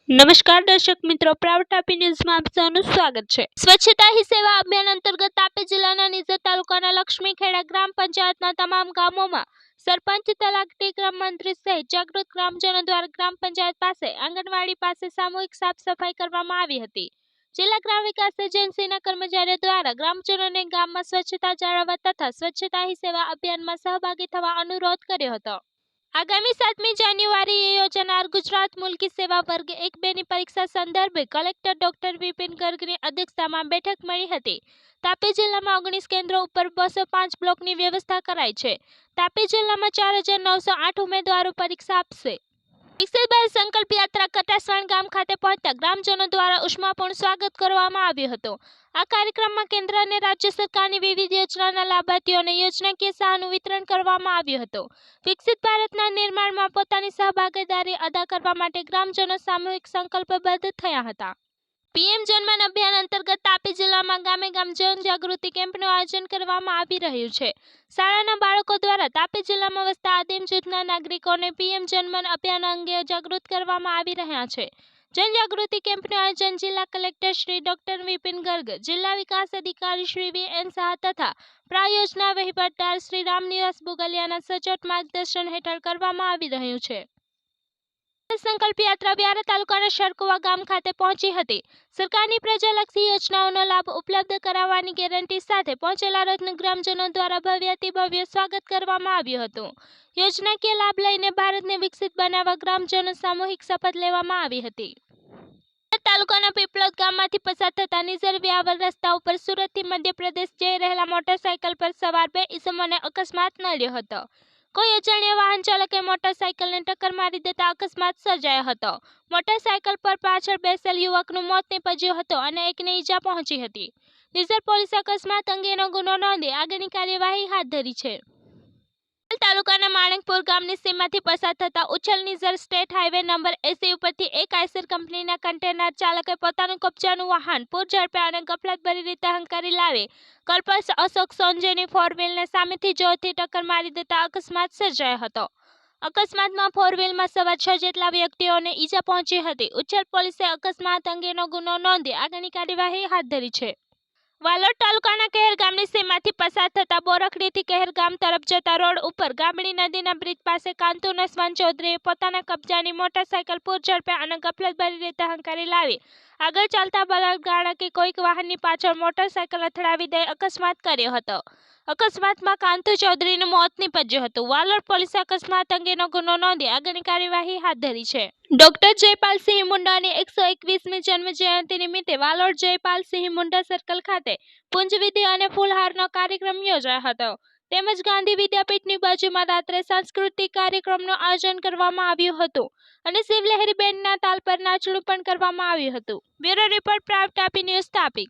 નમસ્કાર દર્શક મિત્રો, પ્રાઉડ તાપી ન્યૂઝમાં આપ સૌનું સ્વાગત છે। સ્વચ્છતા હી સેવા અભિયાન અંતર્ગત તાપી જિલ્લાના નિઝર તાલુકાના લક્ષ્મીખેડા ગ્રામ પંચાયતના તમામ ગામોમાં સરપંચ, તલાટી, ગ્રામ મંત્રી સહિત જાગૃત ગ્રામજનો દ્વારા ગ્રામ પંચાયત પાસે, આંગણવાડી પાસે સામૂહિક સાફ સફાઈ કરવામાં આવી હતી। જિલ્લા ગ્રામ વિકાસ એજન્સીના કર્મચારીઓ દ્વારા ગ્રામજનોને ગામમાં સ્વચ્છતા જાળવવા તથા સ્વચ્છતા હી સેવા અભિયાનમાં સહભાગી થવા અનુરોધ કર્યો હતો। આગામી 7મી જાન્યુઆરીએ યોજાનાર ગુજરાત મુલ્કી સેવા વર્ગ 1-2ની પરીક્ષા સંદર્ભે કલેક્ટર ડોક્ટર વિપિન ગર્ગની અધ્યક્ષતામાં બેઠક મળી હતી। તાપી જિલ્લામાં 19 કેન્દ્રો ઉપર 205 બ્લોકની વ્યવસ્થા કરાઈ છે। તાપી જિલ્લામાં 4908 ઉમેદવારો પરીક્ષા આપશે। વિકસિત ભારત સંકલ્પ યાત્રા કટાસવાણ ગામ ખાતે પહોંચતા ગ્રામજનો દ્વારા ઉષ્માપૂર્ણ સ્વાગત કરવામાં આવ્યું હતું। આ કાર્યક્રમમાં કેન્દ્ર અને રાજ્ય સરકારની વિવિધ યોજનાના લાભાર્થીઓને યોજનાકીય સહાયનું વિતરણ કરવામાં આવ્યું હતું। વિકસિત ભારતના નિર્માણમાં પોતાની સહભાગીદારી અદા કરવા માટે ગ્રામજનો સામૂહિક સંકલ્પબદ્ધ થયા હતા। પીએમ જનમન અભિયાન અંતર્ગત તાપી જિલ્લામાં ગામે ગામ જનજાગૃતિ કેમ્પનું આયોજન કરવામાં આવી રહ્યું છે। શાળાના બાળકો દ્વારા તાપી જિલ્લામાં વસતા આદિમ જૂથના નાગરિકોને પીએમ જનમન અભિયાન અંગે જાગૃત કરવામાં આવી રહ્યા છે। જનજાગૃતિ કેમ્પનું આયોજન જિલ્લા કલેક્ટર શ્રી ડોક્ટર વિપિન ગર્ગ, જિલ્લા વિકાસ અધિકારી શ્રી વી.એન. શાહ તથા પ્રાયોજના વહીવટદાર શ્રી રામનિવાસ બુગલિયાના સચોટ માર્ગદર્શન હેઠળ કરવામાં આવી રહ્યું છે। સંકલ્પ યાત્રા વ્યારા તાલુકાના શરકુવા ગામ ખાતે પહોંચી હતી। સરકારની પ્રજાલક્ષી યોજનાઓનો લાભ ઉપલબ્ધ કરાવવાની ગેરંટી સાથે પહોંચેલા રત્ન ગ્રામજનો દ્વારા ભવ્યાતિ ભવ્ય સ્વાગત કરવામાં આવ્યું હતું। યોજનાકીય લાભ લઈને ભારતને વિકસિત બનાવવા ગ્રામજનો સામૂહિક શપથ લેવામાં આવી હતી। તાલુકાના પીપલોદ ગામમાંથી પસાર થતા નિઝર વ્યાવર રસ્તા ઉપર સુરતથી મધ્યપ્રદેશ જઈ રહેલા મોટરસાયકલ પર સવાર 2 ઈસમોને અકસ્માત નડ્યો હતો। કોઈ અજાણ્યા વાહન ચાલકે મોટરસાયકલને ટક્કર મારી દેતા અકસ્માત સર્જાયો હતો। મોટરસાયકલ પર પાછળ બેસેલ યુવકનું મોત નીપજ્યું હતું અને એકને ઈજા પહોંચી હતી। નિઝર પોલીસે અકસ્માત અંગેનો ગુનો નોંધી આગળની કાર્યવાહી હાથ ધરી છે। તાલુકાના માણેકપુર ગામની સીમમાંથી પસાર થતા ઉછલ નિઝર સ્ટેટ હાઈવે નંબર 80 ઉપરથી એક આઈસર કંપનીના કન્ટેનર ચાલકે પોતાનું કબજાનું વાહન પૂર ઝડપે અને ગફલતભરી રીતે હંકારી લાવી કલ્પસ અશોક સોંજેની ફોર વ્હીલને સામેથી જોરથી ટક્કર મારી દેતા અકસ્માત સર્જાયો હતો। અકસ્માતમાં ફોર વ્હીલમાં સવાર 6 જેટલા વ્યક્તિઓને ઈજા પહોંચી હતી। ઉછલ પોલીસે અકસ્માત અંગેનો ગુનો નોંધી આગળની કાર્યવાહી હાથ ધરી છે। વાલોડ તાલુકાના કહેર ગામની સીમમાંથી પસાર થતા બોરખડીથી કહેર ગામ તરફ જતા રોડ ઉપર ગામડી નદીના બ્રિજ પાસે કાંતુ નસવાન ચૌધરીએ પોતાના કબજાની મોટરસાયકલ પૂર ઝડપે અને ગફલતભરી રીતે હંકારી લાવી આગળ ચાલતા બળદગાડા કે કોઈક વાહનની પાછળ મોટરસાયકલ અથડાવી દઈ અકસ્માત કર્યો હતો। અકસ્માતમાં કાંતુ ચૌધરીનું મોત નીપજ્યું હતું। વાલોડ પોલીસે અકસ્માત અંગેનો ગુનો નોંધી આગળની કાર્યવાહી હાથ ધરી છે। ડોક્ટર જયપાલસિંહ મુંડાની 121મી જન્મ જયંતિ નિમિત્તે વાલોડ જયપાલસિંહ મુંડા સર્કલ ખાતે પુંજવિધિ અને ફૂલહારનો કાર્યક્રમ યોજાયો હતો। તેમજ ગાંધી વિદ્યાપીઠની બાજુમાં રાત્રે સાંસ્કૃતિક કાર્યક્રમનું આયોજન કરવામાં આવ્યું હતું અને શિવલહેરી બેન્ડના તાલ પર નાચણું પણ કરવામાં આવ્યું હતું। Bureau report, proud Tapi news, Tapi.